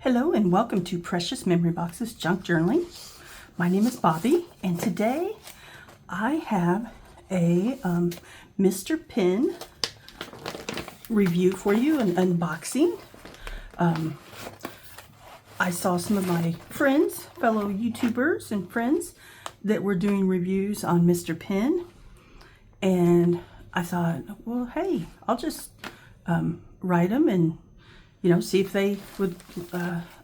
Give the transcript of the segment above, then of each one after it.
Hello and welcome to Precious Memory Box's Junk Journaling. My name is Bobby and today I have a Mr. Pin review for you, an unboxing. I saw some of my friends, fellow YouTubers and friends that were doing reviews on Mr. Pin, and I thought, well, hey, I'll just write them and see if they would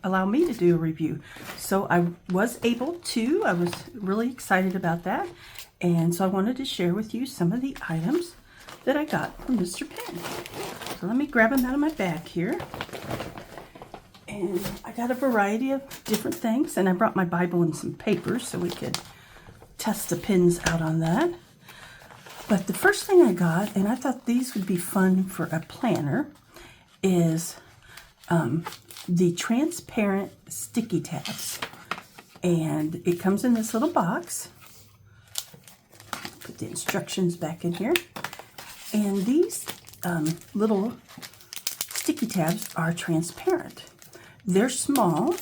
allow me to do a review. So I was able to. I was really excited about that. And so I wanted to share with you some of the items that I got from Mr. Pin. So let me grab them out of my bag here. And I got a variety of different things. And I brought my Bible and some papers so we could test the pins out on that. But the first thing I got, and I thought these would be fun for a planner, is the transparent sticky tabs, and it comes in this little box. Put the instructions back in here, and these little sticky tabs are transparent. They're small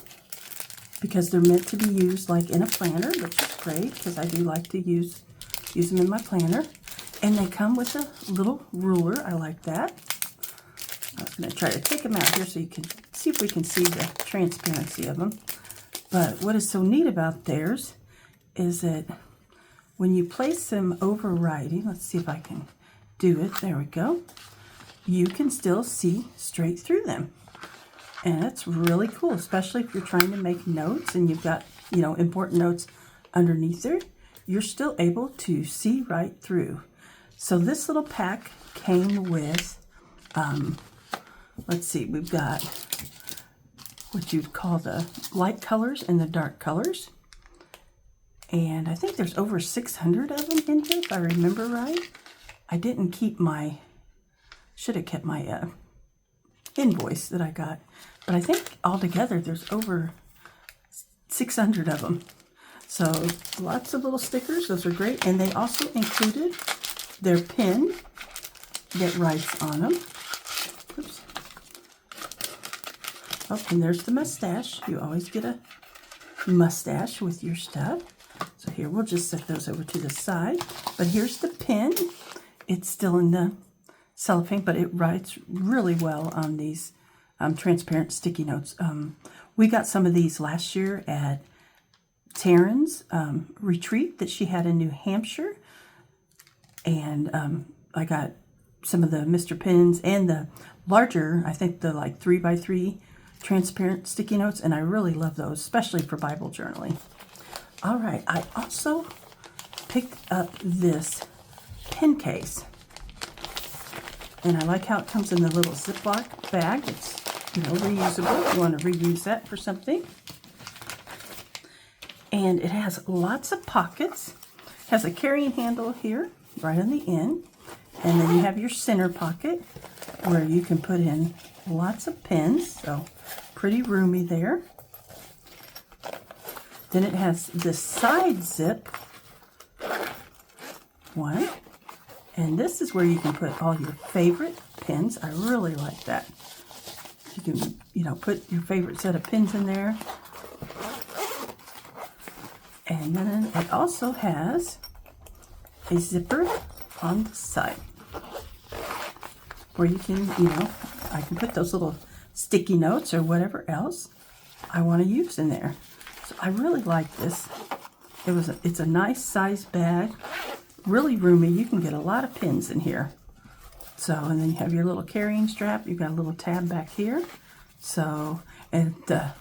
because they're meant to be used like in a planner, which is great because I do like to use them in my planner. And they come with a little ruler. I like that. I'm going to try to take them out here so you can see if we can see the transparency of them. But what is so neat about theirs is that when you place them over writing, let's see if I can do it. There we go. You can still see straight through them. And that's really cool, especially if you're trying to make notes and you've got, important notes underneath there. You're still able to see right through. So this little pack came with let's see, we've got what you'd call the light colors and the dark colors. And I think there's over 600 of them in here, if I remember right. I didn't keep should have kept my invoice that I got. But I think altogether there's over 600 of them. So lots of little stickers, those are great. And they also included their pin that writes on them. Oops. Oh, and there's the mustache. You always get a mustache with your stuff. So here, we'll just set those over to the side. But here's the pin. It's still in the cellophane, but it writes really well on these transparent sticky notes. We got some of these last year at Taryn's retreat that she had in New Hampshire. And I got some of the Mr. Pins and the larger, I think the like 3x3 transparent sticky notes, and I really love those, especially for Bible journaling. All right, I also picked up this pen case, and I like how it comes in the little Ziploc bag. It's reusable if you want to reuse that for something. And it has lots of pockets. It has a carrying handle here right on the end, and then you have your center pocket where you can put in lots of pens, so pretty roomy there. Then it has the side zip one, and this is where you can put all your favorite pens. I really like that. You can, put your favorite set of pens in there. And then it also has a zipper on the side where you can, I can put those little sticky notes or whatever else I want to use in there. So I really like this. It's a nice size bag, really roomy. You can get a lot of pins in here. So, and then you have your little carrying strap. You've got a little tab back here. So, and the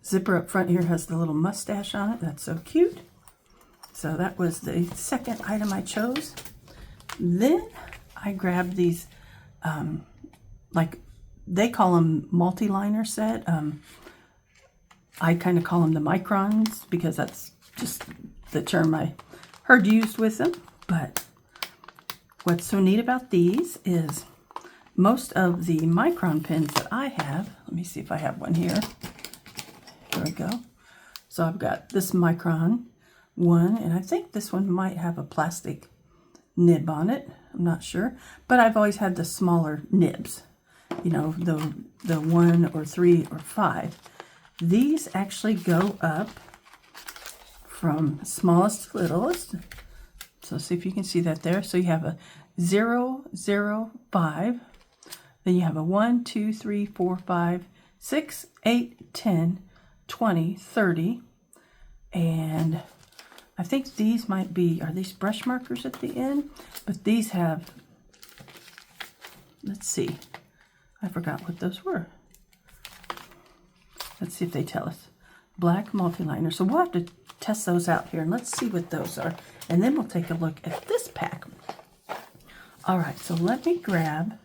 zipper up front here has the little mustache on it. That's so cute. So that was the second item I chose. Then I grabbed these, like they call them multi-liner set. I kind of call them the microns because that's just the term I heard used with them. But what's so neat about these is most of the micron pens that I have, let me see if I have one here. There we go. So I've got this micron one, and I think this one might have a plastic nib on it. I'm not sure, but I've always had the smaller nibs, the 1 or 3 or 5. These actually go up from smallest to littlest. So see if you can see that there. So you have a 0, 0, 5. Then you have a 1, 2, 3, 4, 5, 6, 8, 10, 20, 30. And I think these might be, are these brush markers at the end? But these have, let's see, I forgot what those were. Let's see if they tell us. Black multi-liner. So we'll have to test those out here, and let's see what those are. And then we'll take a look at this pack. All right, so let me grab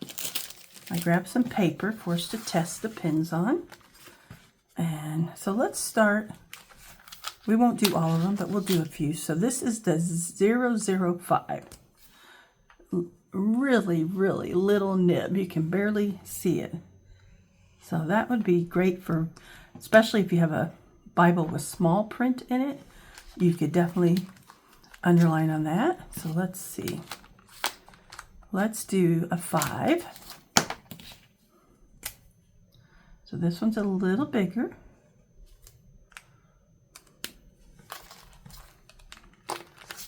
some paper for us to test the pins on. And so let's start. We won't do all of them, but we'll do a few. So this is the 005. Really, really little nib. You can barely see it. So that would be great for, especially if you have a Bible with small print in it. You could definitely underline on that. So let's see. Let's do a 5. So this one's a little bigger.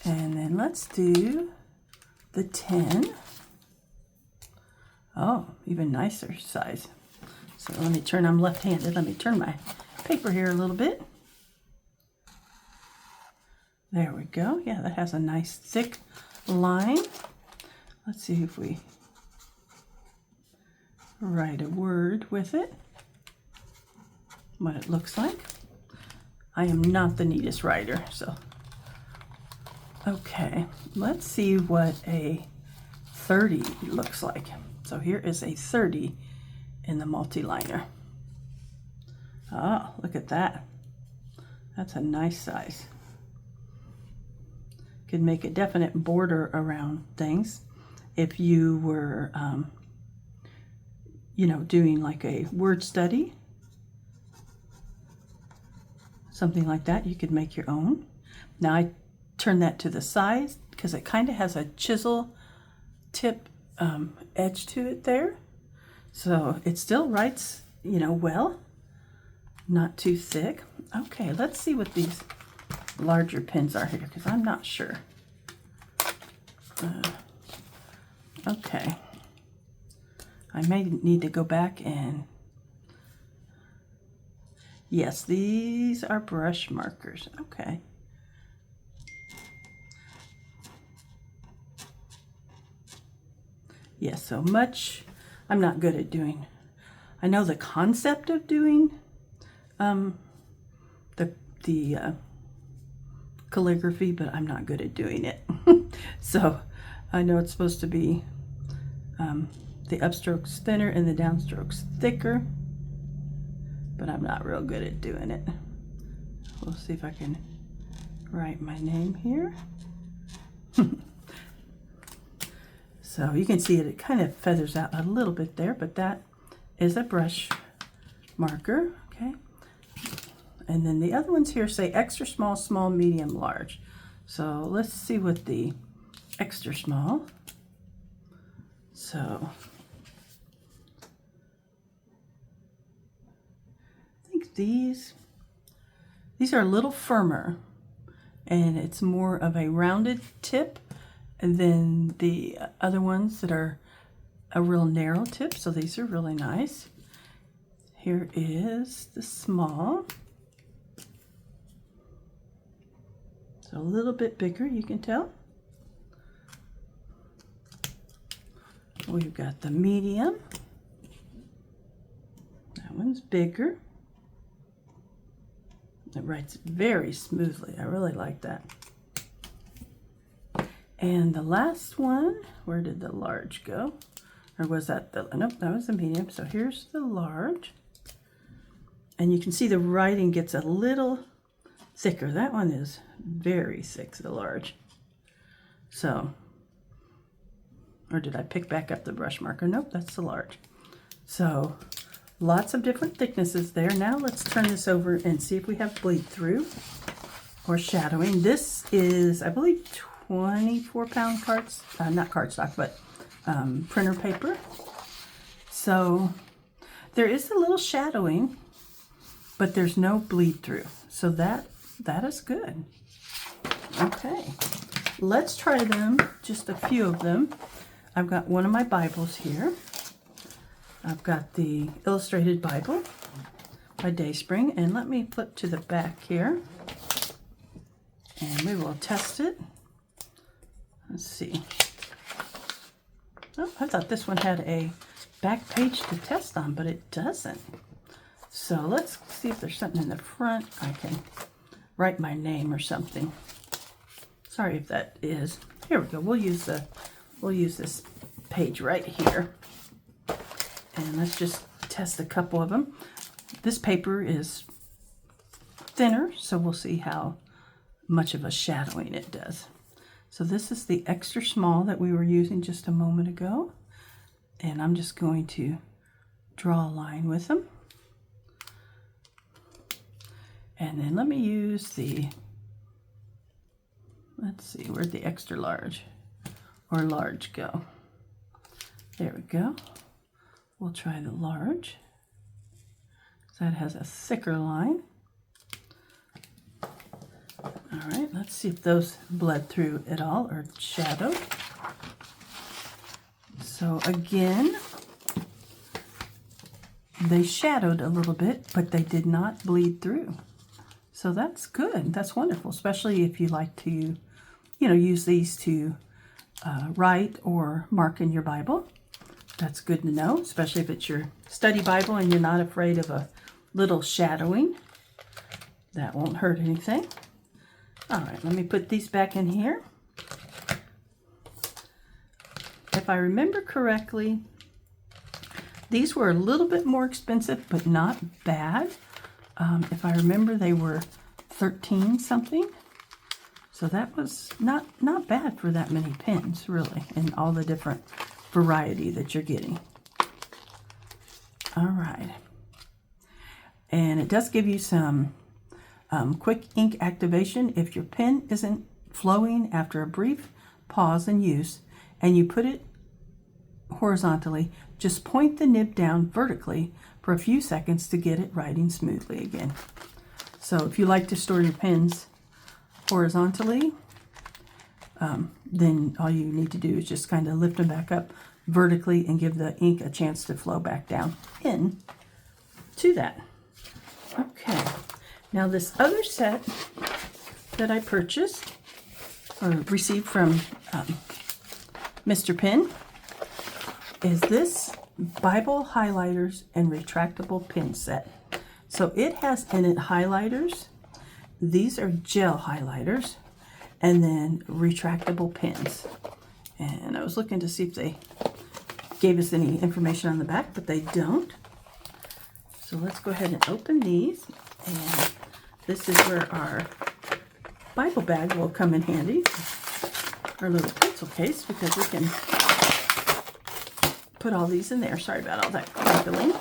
And then let's do the 10. Oh, even nicer size. So let me turn, I'm left-handed. Let me turn my paper here a little bit. There we go. Yeah, that has a nice thick line. Let's see if we write a word with it. What it looks like. I am not the neatest writer, so. Okay, let's see what a 30 looks like. So here is a 30 in the multi-liner. Oh, look at that. That's a nice size. Could make a definite border around things if you were, you know, doing like a word study. Something like that. You could make your own. Now I turn that to the side because it kind of has a chisel tip edge to it there. So it still writes, you know, well, not too thick. Okay, let's see what these larger pins are here because I'm not sure. Okay. I may need to go back and, yes, these are brush markers. Okay. Yes, so much I'm not good at doing. I know the concept of doing the calligraphy, but I'm not good at doing it. So I know it's supposed to be the upstrokes thinner and the downstrokes thicker, but I'm not real good at doing it. We'll see if I can write my name here. So you can see it kind of feathers out a little bit there, but that is a brush marker, okay? And then the other ones here say extra small, small, medium, large. So let's see what the extra small. So I think these are a little firmer, and it's more of a rounded tip. And then the other ones that are a real narrow tip, so these are really nice. Here is the small. So a little bit bigger, you can tell. We've got the medium. That one's bigger. It writes very smoothly. I really like that. And the last one, where did the large go? Or was that the, nope, that was the medium. So here's the large. And you can see the writing gets a little thicker. That one is very thick, the large. So, or did I pick back up the brush marker? Nope, that's the large. So lots of different thicknesses there. Now let's turn this over and see if we have bleed through or shadowing. This is, I believe, 24-pound not cardstock, but printer paper. So there is a little shadowing but there's no bleed through. So that is good. Okay, let's try them, just a few of them. I've got one of my Bibles here. I've got the Illustrated Bible by Dayspring, and let me flip to the back here, and we will test it. Let's see. Oh, I thought this one had a back page to test on, but it doesn't. So let's see if there's something in the front. I can write my name or something. Sorry if that is. Here we go. We'll use this page right here. And let's just test a couple of them. This paper is thinner, so we'll see how much of a shadowing it does. So this is the extra small that we were using just a moment ago. And I'm just going to draw a line with them. And then let me use the, let's see, where'd the extra large or large go? There we go. We'll try the large. So that has a thicker line. All right, let's see if those bled through at all or shadowed. So again, they shadowed a little bit, but they did not bleed through. So that's good. That's wonderful, especially if you like to, use these to write or mark in your Bible. That's good to know, especially if it's your study Bible and you're not afraid of a little shadowing. That won't hurt anything. All right, let me put these back in here. If I remember correctly, these were a little bit more expensive, but not bad. If I remember, they were 13 something. So that was not bad for that many pens, really, and all the different variety that you're getting. All right. And it does give you some quick ink activation. If your pen isn't flowing after a brief pause in use and you put it horizontally, just point the nib down vertically for a few seconds to get it writing smoothly again. So if you like to store your pens horizontally, then all you need to do is just kind of lift them back up vertically and give the ink a chance to flow back down into that. Okay, now this other set that I purchased or received from Mr. Pen is this Bible highlighters and retractable pen set. So it has in it highlighters. These are gel highlighters and then retractable pens. And I was looking to see if they gave us any information on the back, but they don't. So let's go ahead and open these. And this is where our Bible bag will come in handy. Our little pencil case, because we can put all these in there. Sorry about all that crackling.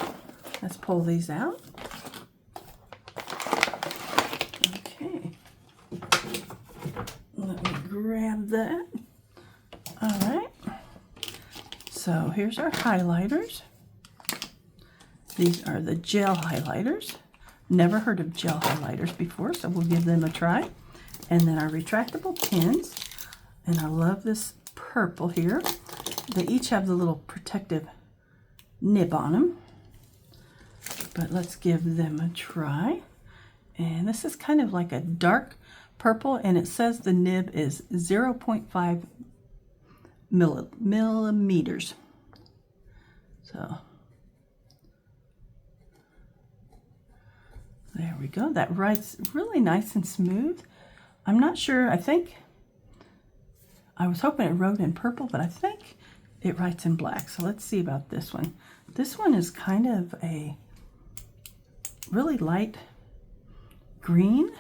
Let's pull these out. Okay. Let me grab that. All right. So here's our highlighters. These are the gel highlighters. Never heard of gel highlighters before, so we'll give them a try. And then our retractable pens. And I love this purple here. They each have the little protective nib on them. But let's give them a try. And this is kind of like a dark purple, and it says the nib is 0.5 millimeters. So there we go. That writes really nice and smooth. I'm not sure. I was hoping it wrote in purple, but I think it writes in black. So let's see about this one. This one is kind of a really light green.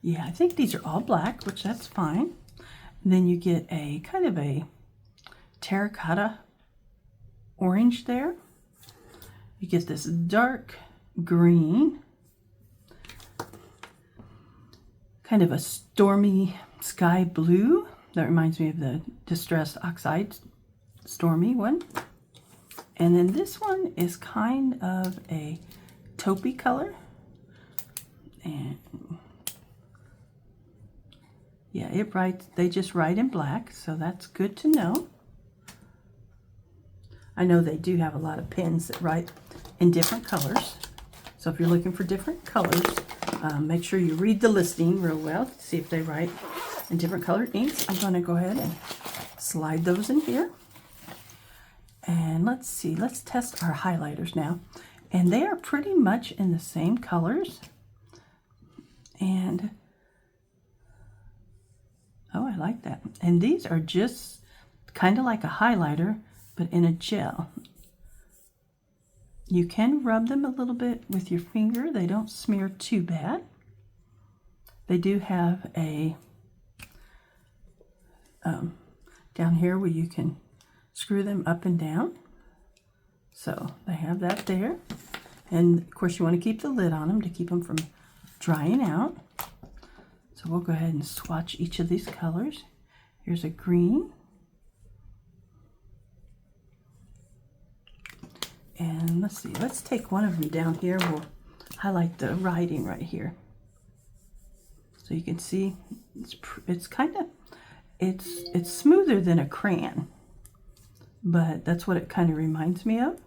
Yeah, I think these are all black, which that's fine. And then you get a kind of a terracotta orange there. You get this dark green, kind of a stormy sky blue. That reminds me of the Distress Oxide Stormy one. And then this one is kind of a taupey color. And yeah, they just write in black, so that's good to know. I know they do have a lot of pens that write in different colors. So if you're looking for different colors, make sure you read the listing real well to see if they write in different colored inks. I'm going to go ahead and slide those in here. And let's see, let's test our highlighters now. And they are pretty much in the same colors. And, oh, I like that. And these are just kind of like a highlighter, but in a gel. You can rub them a little bit with your finger. They don't smear too bad. They do have a, down here where you can screw them up and down. So they have that there. And of course you want to keep the lid on them to keep them from drying out. So we'll go ahead and swatch each of these colors. Here's a green. And let's see, let's take one of them down here. We'll highlight the writing right here. So you can see it's kind of, it's smoother than a crayon, but that's what it kind of reminds me of.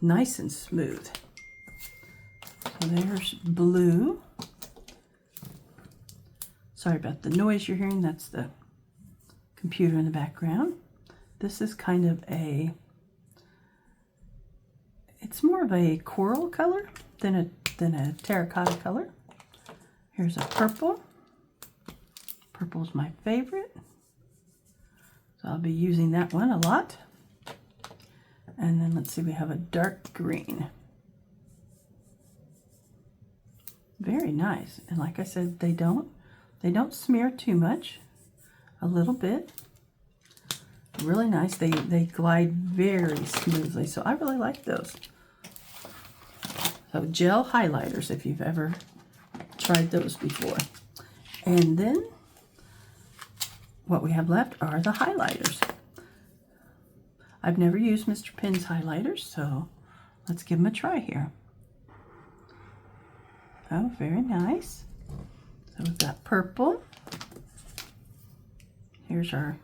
Nice and smooth. So there's blue. Sorry about the noise you're hearing. That's the computer in the background. This is kind of a, it's more of a coral color than a terracotta color. Here's a purple. Purple's my favorite. So I'll be using that one a lot. And then let's see, we have a dark green. Very nice. And like I said, they don't smear too much. A little bit. Really nice. They glide very smoothly. So I really like those. So gel highlighters, if you've ever tried those before. And then what we have left are the highlighters. I've never used Mr. Pen's highlighters, so let's give them a try here. Oh, very nice. So we've got purple. Here's our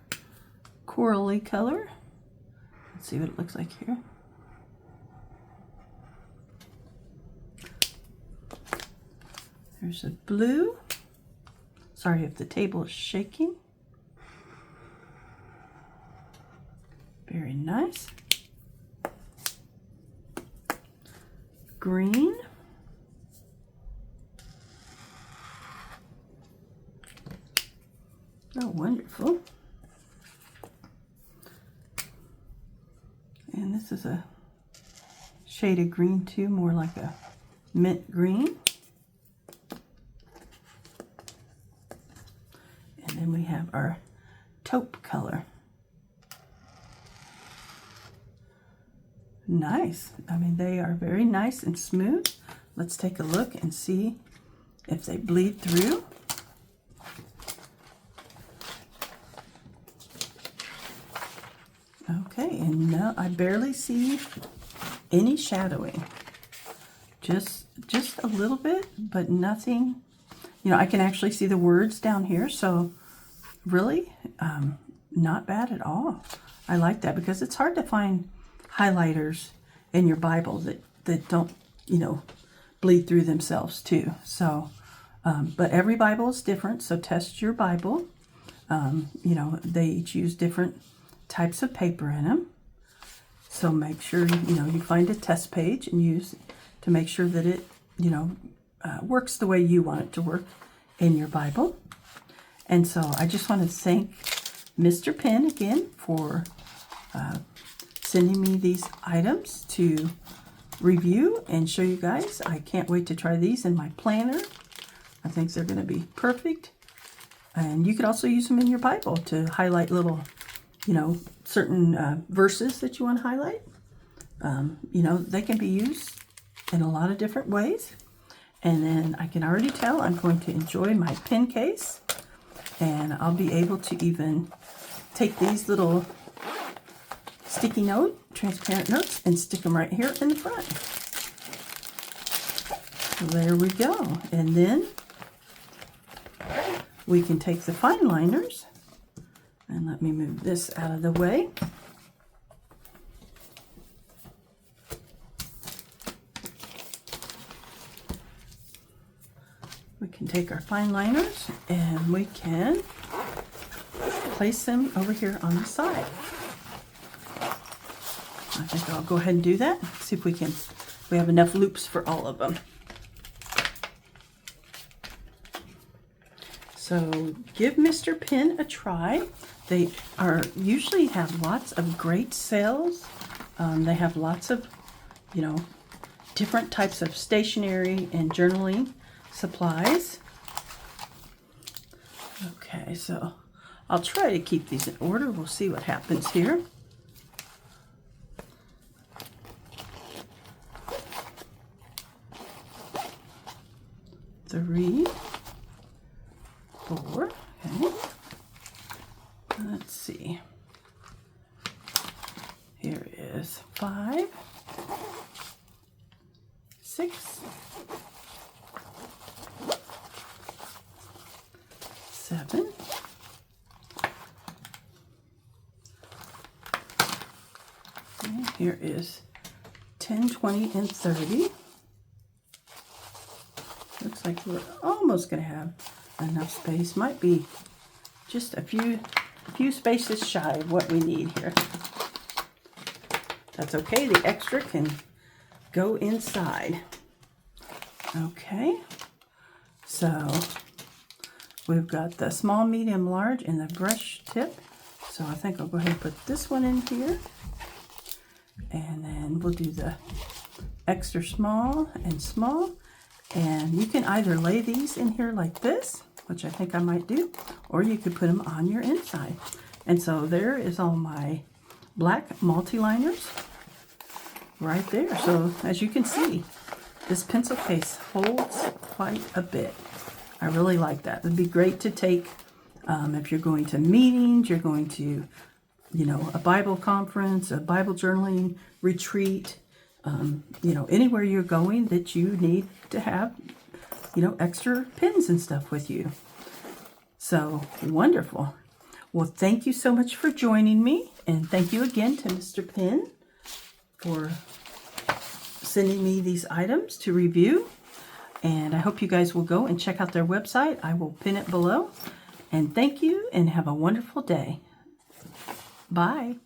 corally color. Let's see what it looks like here. There's a blue. Sorry if the table is shaking. Very nice. Green. Oh, wonderful. And this is a shade of green too, more like a mint green. And then we have our taupe color. Nice. I mean, they are very nice and smooth. Let's take a look and see if they bleed through. Okay, and now I barely see any shadowing. Just a little bit, but nothing. You know, I can actually see the words down here, so really not bad at all. I like that because it's hard to find highlighters in your Bible that don't, you know, bleed through themselves too. So, but every Bible is different, so test your Bible. You know, they each use different types of paper in them. So make sure, you know, you find a test page and use to make sure that it, you know, works the way you want it to work in your Bible. And so I just want to thank Mr. Pen again for sending me these items to review and show you guys. I can't wait to try these in my planner. I think they're going to be perfect. And you could also use them in your Bible to highlight little, you know, certain verses that you want to highlight. You know, they can be used in a lot of different ways. And then I can already tell I'm going to enjoy my pen case. And I'll be able to even take these little sticky note, transparent notes, and stick them right here in the front. So there we go. And then we can take the fine liners, and let me move this out of the way. We can take our fine liners and we can place them over here on the side. I think I'll go ahead and do that. See if we have enough loops for all of them. So give Mr. Pen a try. They usually have lots of great sales. They have lots of, different types of stationery and journaling supplies. Okay, so I'll try to keep these in order. We'll see what happens here. Three, 4, okay. Let's see. Here is 5, 6, 7, 8. Here is 10, 20, and 30. Looks like we're almost going to have enough space. Might be just a few spaces shy of what we need here. That's okay. The extra can go inside. Okay. So we've got the small, medium, large, and the brush tip. So I think I'll go ahead and put this one in here. And then we'll do the extra small and small. And you can either lay these in here like this, which I think I might do, or you could put them on your inside. And so there is all my black multi-liners right there. So as you can see, this pencil case holds quite a bit. I really like that. It'd be great to take if you're going to meetings, you're going to, a Bible conference, a Bible journaling retreat, anywhere you're going that you need to have, extra pens and stuff with you. So wonderful. Well, thank you so much for joining me. And thank you again to Mr. Pen for sending me these items to review. And I hope you guys will go and check out their website. I will pin it below. And thank you and have a wonderful day. Bye.